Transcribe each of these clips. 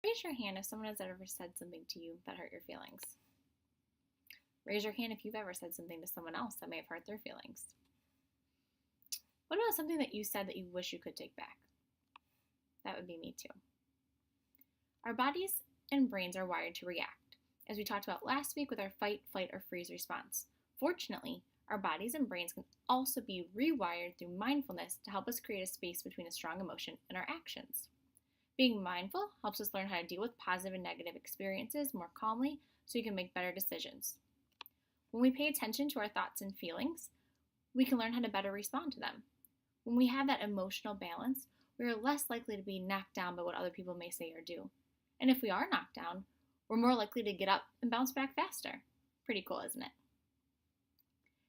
Raise your hand if someone has ever said something to you that hurt your feelings. Raise your hand if you've ever said something to someone else that may have hurt their feelings. What about something that you said that you wish you could take back? That would be me too. Our bodies and brains are wired to react, as we talked about last week with our fight, flight, or freeze response. Fortunately, our bodies and brains can also be rewired through mindfulness to help us create a space between a strong emotion and our actions. Being mindful helps us learn how to deal with positive and negative experiences more calmly so we can make better decisions. When we pay attention to our thoughts and feelings, we can learn how to better respond to them. When we have that emotional balance, we are less likely to be knocked down by what other people may say or do. And if we are knocked down, we're more likely to get up and bounce back faster. Pretty cool, isn't it?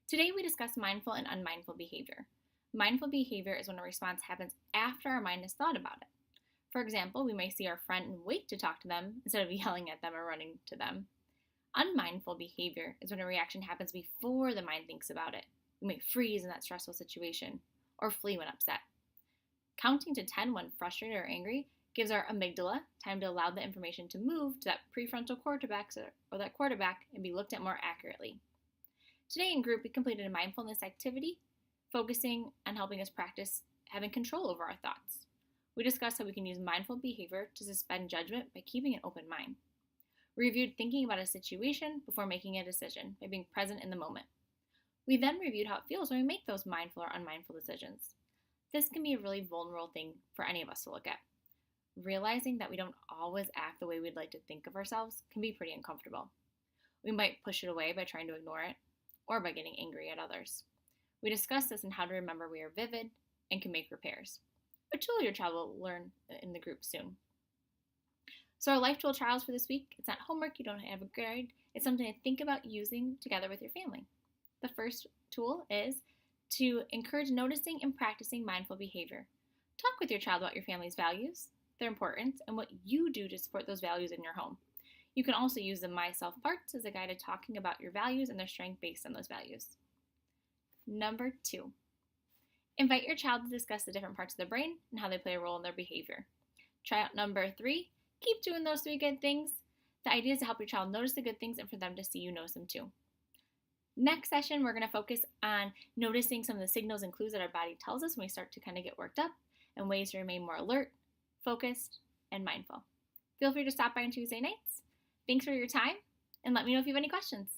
Today we discuss mindful and unmindful behavior. Mindful behavior is when a response happens after our mind has thought about it. For example, we may see our friend and wait to talk to them instead of yelling at them or running to them. Unmindful behavior is when a reaction happens before the mind thinks about it. We may freeze in that stressful situation or flee when upset. Counting to 10 when frustrated or angry gives our amygdala time to allow the information to move to that prefrontal cortex or that quarterback and be looked at more accurately. Today in group, we completed a mindfulness activity focusing on helping us practice having control over our thoughts. We discussed how we can use mindful behavior to suspend judgment by keeping an open mind. We reviewed thinking about a situation before making a decision by being present in the moment. We then reviewed how it feels when we make those mindful or unmindful decisions. This can be a really vulnerable thing for any of us to look at. Realizing that we don't always act the way we'd like to think of ourselves can be pretty uncomfortable. We might push it away by trying to ignore it or by getting angry at others. We discussed this and how to remember we are vivid and can make repairs. A tool your child will learn in the group soon. So our life tool trials for this week, it's not homework, you don't have a grade, it's something to think about using together with your family. The first tool is to encourage noticing and practicing mindful behavior. Talk with your child about your family's values, their importance, and what you do to support those values in your home. You can also use the myself parts as a guide to talking about your values and their strength based on those values. Number 2, invite your child to discuss the different parts of their brain and how they play a role in their behavior. Try out number 3, keep doing those 3 good things. The idea is to help your child notice the good things and for them to see you notice them too. Next session, we're going to focus on noticing some of the signals and clues that our body tells us when we start to kind of get worked up and ways to remain more alert, focused, and mindful. Feel free to stop by on Tuesday nights. Thanks for your time, and let me know if you have any questions.